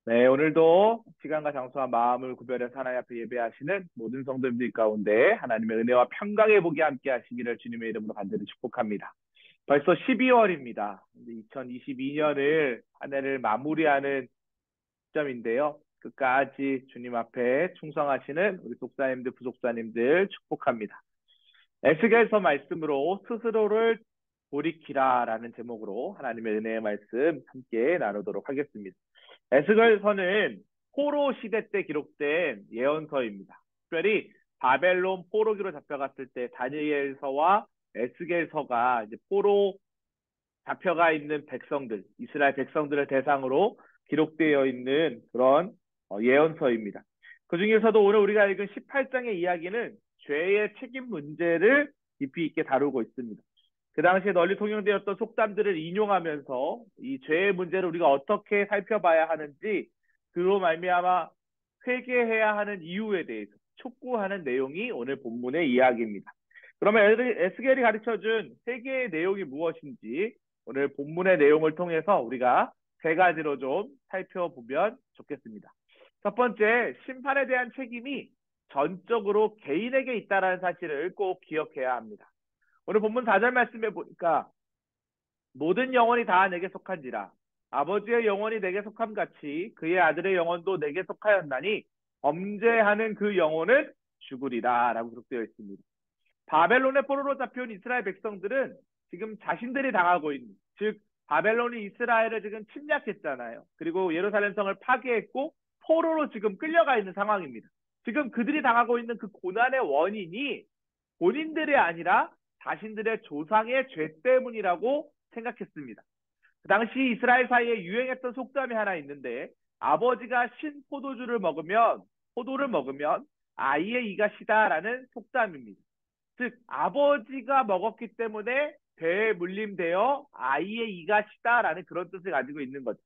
네, 오늘도 시간과 장소와 마음을 구별해서 하나님 앞에 예배하시는 모든 성도님들 가운데 하나님의 은혜와 평강의 복이 함께 하시기를 주님의 이름으로 간절히 축복합니다. 벌써 12월입니다. 2022년을 한 해를 마무리하는 시점인데요. 끝까지 주님 앞에 충성하시는 우리 독사님들, 부속사님들 축복합니다. 에스겔서 말씀으로 스스로를 돌이키라라는 제목으로 하나님의 은혜의 말씀 함께 나누도록 하겠습니다. 에스겔서는 포로 시대 때 기록된 예언서입니다. 특별히 바벨론 포로기로 잡혀갔을 때 다니엘서와 에스겔서가 이제 포로 잡혀가 있는 백성들, 이스라엘 백성들을 대상으로 기록되어 있는 그런 예언서입니다. 그 중에서도 오늘 우리가 읽은 18장의 이야기는 죄의 책임 문제를 깊이 있게 다루고 있습니다. 그 당시에 널리 통용되었던 속담들을 인용하면서 이 죄의 문제를 우리가 어떻게 살펴봐야 하는지 그로 말미암아 회개해야 하는 이유에 대해서 촉구하는 내용이 오늘 본문의 이야기입니다. 그러면 에스겔이 가르쳐준 회개의 내용이 무엇인지 오늘 본문의 내용을 통해서 우리가 세 가지로 좀 살펴보면 좋겠습니다. 첫 번째, 심판에 대한 책임이 전적으로 개인에게 있다는 사실을 꼭 기억해야 합니다. 오늘 본문 4절 말씀에 보니까 모든 영혼이 다 내게 속한지라 아버지의 영혼이 내게 속함 같이 그의 아들의 영혼도 내게 속하였나니 범죄하는 그 영혼은 죽으리라 라고 기록되어 있습니다. 바벨론의 포로로 잡혀온 이스라엘 백성들은 지금 자신들이 당하고 있는, 즉 바벨론이 이스라엘을 지금 침략했잖아요. 그리고 예루살렘 성을 파괴했고 포로로 지금 끌려가 있는 상황입니다. 지금 그들이 당하고 있는 그 고난의 원인이 본인들이 아니라 자신들의 조상의 죄 때문이라고 생각했습니다. 그 당시 이스라엘 사이에 유행했던 속담이 하나 있는데 아버지가 신 포도를 먹으면 아이의 이가 시다라는 속담입니다. 즉 아버지가 먹었기 때문에 배에 물림되어 아이의 이가 시다라는 그런 뜻을 가지고 있는 거죠.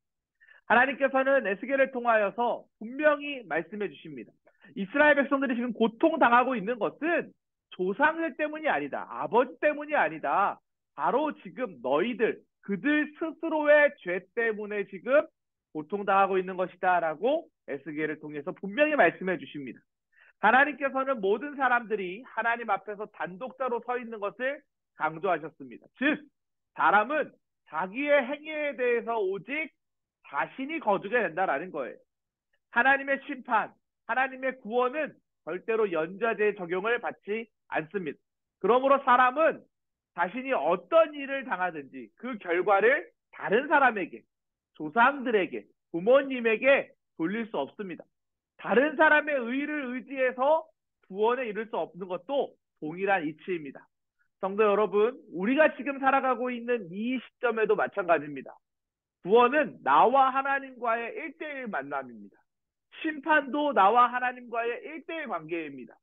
하나님께서는 에스겔을 통하여서 분명히 말씀해 주십니다. 이스라엘 백성들이 지금 고통당하고 있는 것은 조상들 때문이 아니다. 아버지 때문이 아니다. 바로 지금 너희들, 그들 스스로의 죄 때문에 지금 고통당하고 있는 것이다. 라고 에스겔을 통해서 분명히 말씀해 주십니다. 하나님께서는 모든 사람들이 하나님 앞에서 단독자로 서 있는 것을 강조하셨습니다. 즉, 사람은 자기의 행위에 대해서 오직 자신이 거두게 된다라는 거예요. 하나님의 심판, 하나님의 구원은 절대로 연좌제의 적용을 받지 않습니다. 그러므로 사람은 자신이 어떤 일을 당하든지 그 결과를 다른 사람에게, 조상들에게, 부모님에게 돌릴 수 없습니다. 다른 사람의 의를 의지해서 구원에 이를 수 없는 것도 동일한 이치입니다. 성도 여러분, 우리가 지금 살아가고 있는 이 시점에도 마찬가지입니다. 구원은 나와 하나님과의 1대1 만남입니다. 심판도 나와 하나님과의 1대1 관계입니다.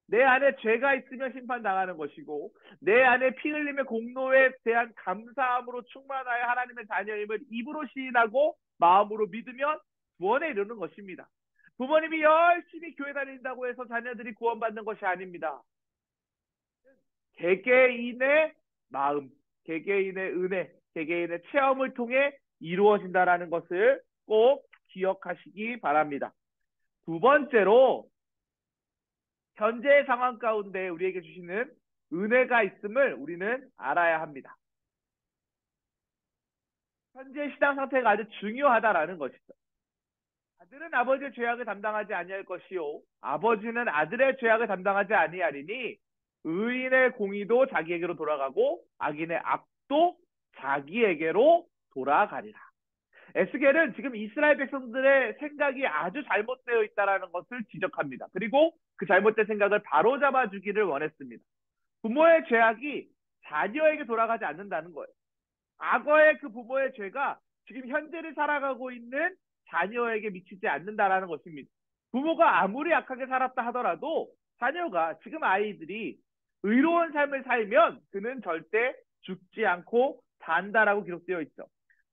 내 안에 죄가 있으면 심판당하는 것이고 내 안에 피 흘림의 공로에 대한 감사함으로 충만하여 하나님의 자녀임을 입으로 시인하고 마음으로 믿으면 구원에 이르는 것입니다. 부모님이 열심히 교회 다닌다고 해서 자녀들이 구원받는 것이 아닙니다. 개개인의 마음, 개개인의 은혜, 개개인의 체험을 통해 이루어진다는 것을 꼭 기억하시기 바랍니다. 두 번째로 현재의 상황 가운데 우리에게 주시는 은혜가 있음을 우리는 알아야 합니다. 현재 신앙 상태가 아주 중요하다라는 것이죠. 아들은 아버지의 죄악을 담당하지 아니할 것이요 아버지는 아들의 죄악을 담당하지 아니하리니 의인의 공의도 자기에게로 돌아가고 악인의 악도 자기에게로 돌아가리라. 에스겔은 지금 이스라엘 백성들의 생각이 아주 잘못되어 있다는 것을 지적합니다. 그리고 그 잘못된 생각을 바로잡아 주기를 원했습니다. 부모의 죄악이 자녀에게 돌아가지 않는다는 거예요. 과거의 그 부모의 죄가 지금 현재를 살아가고 있는 자녀에게 미치지 않는다는 것입니다. 부모가 아무리 악하게 살았다 하더라도 자녀가 지금 아이들이 의로운 삶을 살면 그는 절대 죽지 않고 산다라고 기록되어 있죠.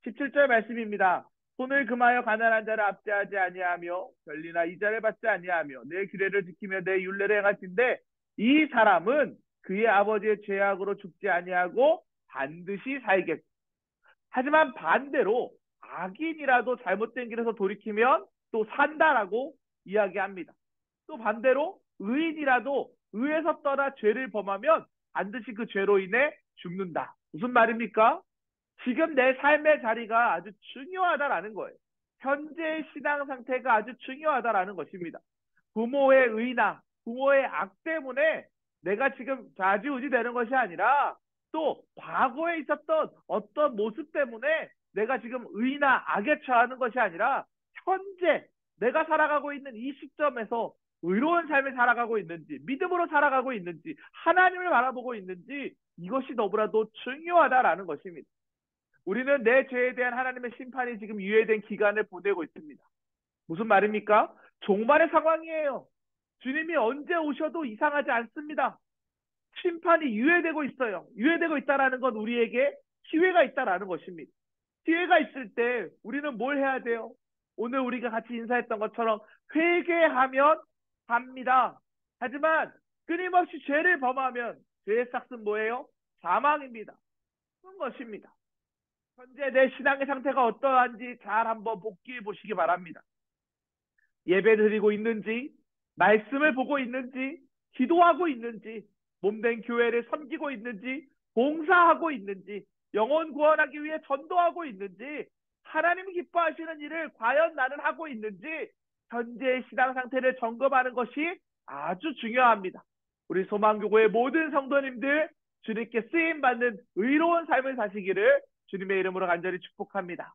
17절 말씀입니다. 손을 금하여 가난한 자를 압제하지 아니하며 권리나 이자를 받지 아니하며 내 규례를 지키며 내 율례를 행하신데 이 사람은 그의 아버지의 죄악으로 죽지 아니하고 반드시 살겠고 하지만 반대로 악인이라도 잘못된 길에서 돌이키면 또 산다라고 이야기합니다. 또 반대로 의인이라도 의에서 떠나 죄를 범하면 반드시 그 죄로 인해 죽는다. 무슨 말입니까? 지금 내 삶의 자리가 아주 중요하다라는 거예요. 현재의 신앙 상태가 아주 중요하다라는 것입니다. 부모의 의나 부모의 악 때문에 내가 지금 좌지우지 되는 것이 아니라 또 과거에 있었던 어떤 모습 때문에 내가 지금 의나 악에 처하는 것이 아니라 현재 내가 살아가고 있는 이 시점에서 의로운 삶을 살아가고 있는지, 믿음으로 살아가고 있는지, 하나님을 바라보고 있는지 이것이 너무나도 중요하다라는 것입니다. 우리는 내 죄에 대한 하나님의 심판이 지금 유예된 기간을 보내고 있습니다. 무슨 말입니까? 종말의 상황이에요. 주님이 언제 오셔도 이상하지 않습니다. 심판이 유예되고 있어요. 유예되고 있다는 건 우리에게 기회가 있다는 것입니다. 기회가 있을 때 우리는 뭘 해야 돼요? 오늘 우리가 같이 인사했던 것처럼 회개하면 합니다. 하지만 끊임없이 죄를 범하면 죄의 삭은 뭐예요? 사망입니다. 그런 것입니다. 현재 내 신앙의 상태가 어떠한지 잘 한번 복기해 보시기 바랍니다. 예배 드리고 있는지, 말씀을 보고 있는지, 기도하고 있는지, 몸된 교회를 섬기고 있는지, 봉사하고 있는지, 영혼 구원하기 위해 전도하고 있는지, 하나님이 기뻐하시는 일을 과연 나는 하고 있는지 현재의 신앙 상태를 점검하는 것이 아주 중요합니다. 우리 소망교구의 모든 성도님들 주님께 쓰임받는 의로운 삶을 사시기를 주님의 이름으로 간절히 축복합니다.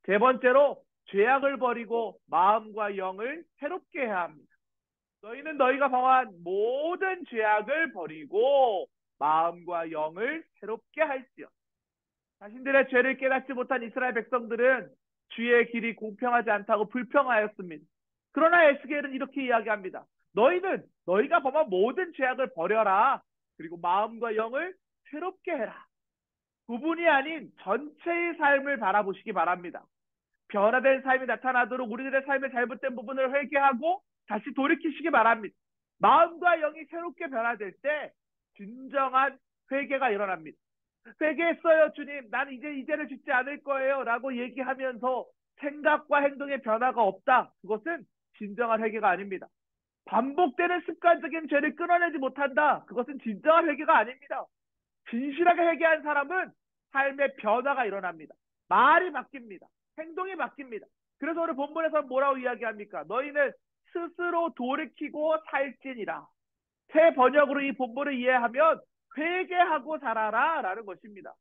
세 번째로 죄악을 버리고 마음과 영을 새롭게 해야 합니다. 너희는 너희가 범한 모든 죄악을 버리고 마음과 영을 새롭게 할지어. 자신들의 죄를 깨닫지 못한 이스라엘 백성들은 주의 길이 공평하지 않다고 불평하였습니다. 그러나 에스겔은 이렇게 이야기합니다. 너희는 너희가 범한 모든 죄악을 버려라. 그리고 마음과 영을 새롭게 해라. 부분이 아닌 전체의 삶을 바라보시기 바랍니다. 변화된 삶이 나타나도록 우리들의 삶의 잘못된 부분을 회개하고 다시 돌이키시기 바랍니다. 마음과 영이 새롭게 변화될 때 진정한 회개가 일어납니다. 회개했어요 주님, 나는 이제 이제를 짓지 않을 거예요 라고 얘기하면서 생각과 행동의 변화가 없다. 그것은 진정한 회개가 아닙니다. 반복되는 습관적인 죄를 끊어내지 못한다. 그것은 진정한 회개가 아닙니다. 진실하게 회개한 사람은 삶의 변화가 일어납니다. 말이 바뀝니다. 행동이 바뀝니다. 그래서 오늘 본문에서 뭐라고 이야기합니까? 너희는 스스로 돌이키고 살지니라. 새 번역으로 이 본문을 이해하면 회개하고 살아라 라는 것입니다.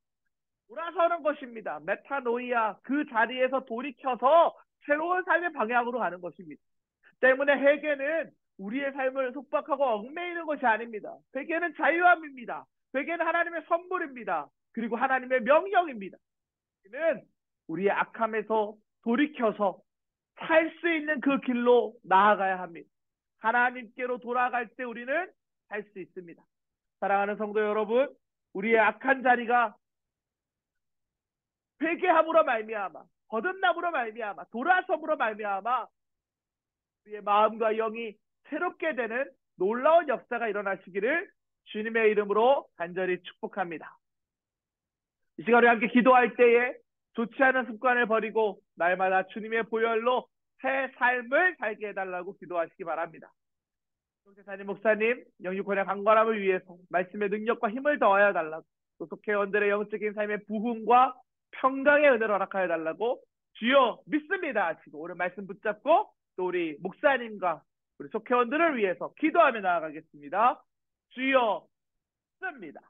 돌아서는 것입니다. 메타노이아, 그 자리에서 돌이켜서 새로운 삶의 방향으로 가는 것입니다. 때문에 회개는 우리의 삶을 속박하고 얽매이는 것이 아닙니다. 회개는 자유함입니다. 회개는 하나님의 선물입니다. 그리고 하나님의 명령입니다. 회개는 우리의 악함에서 돌이켜서 살 수 있는 그 길로 나아가야 합니다. 하나님께로 돌아갈 때 우리는 살 수 있습니다. 사랑하는 성도 여러분, 우리의 악한 자리가 회개함으로 말미암아, 거듭남으로 말미암아, 돌아섬으로 말미암아 우리의 마음과 영이 새롭게 되는 놀라운 역사가 일어나시기를 주님의 이름으로 간절히 축복합니다. 이 시간 우리 함께 기도할 때에 좋지 않은 습관을 버리고 날마다 주님의 보혈로 새 삶을 살게 해달라고 기도하시기 바랍니다. 목사님, 목사님, 영육혼의 강건함을 위해서 말씀의 능력과 힘을 더하여 달라고, 또 속회원들의 영적인 삶의 부흥과 평강의 은혜를 허락하여 달라고 주여 믿습니다 하시고 오늘 말씀 붙잡고 또 우리 목사님과 우리 속회원들을 위해서 기도하며 나아가겠습니다. 주여 믿습니다.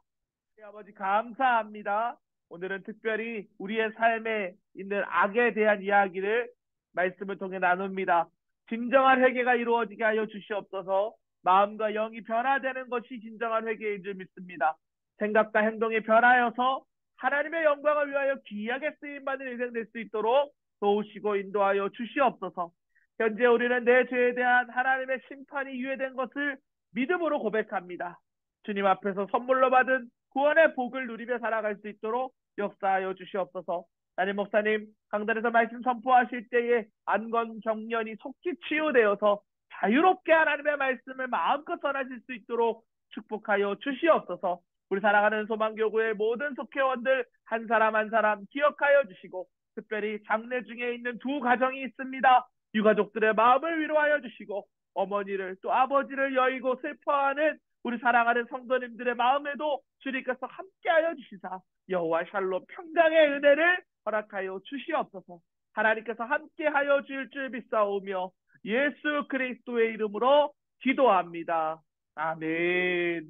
아버지 감사합니다. 오늘은 특별히 우리의 삶에 있는 악에 대한 이야기를 말씀을 통해 나눕니다. 진정한 회개가 이루어지게 하여 주시옵소서. 마음과 영이 변화되는 것이 진정한 회개인 줄 믿습니다. 생각과 행동이 변하여서 하나님의 영광을 위하여 귀하게 쓰임받는 인생 될 수 있도록 도우시고 인도하여 주시옵소서. 현재 우리는 내 죄에 대한 하나님의 심판이 유예된 것을 믿음으로 고백합니다. 주님 앞에서 선물로 받은 구원의 복을 누리며 살아갈 수 있도록 역사하여 주시옵소서. 담임 목사님 강단에서 말씀 선포하실 때에 안건 경련이 속히 치유되어서 자유롭게 하나님의 말씀을 마음껏 전하실 수 있도록 축복하여 주시옵소서. 우리 사랑하는 소망교구의 모든 속회원들 한 사람 한 사람 기억하여 주시고 특별히 장례 중에 있는 두 가정이 있습니다. 유가족들의 마음을 위로하여 주시고 어머니를 또 아버지를 여의고 슬퍼하는 우리 사랑하는 성도님들의 마음에도 주님께서 함께하여 주시사 여호와 샬롬 평강의 은혜를 허락하여 주시옵소서. 하나님께서 함께하여 주실 줄 믿사오며 예수 그리스도의 이름으로 기도합니다. 아멘.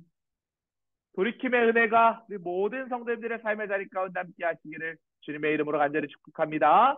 돌이킴의 은혜가 우리 모든 성도님들의 삶의 자리 가운데 함께 하시기를 주님의 이름으로 간절히 축복합니다.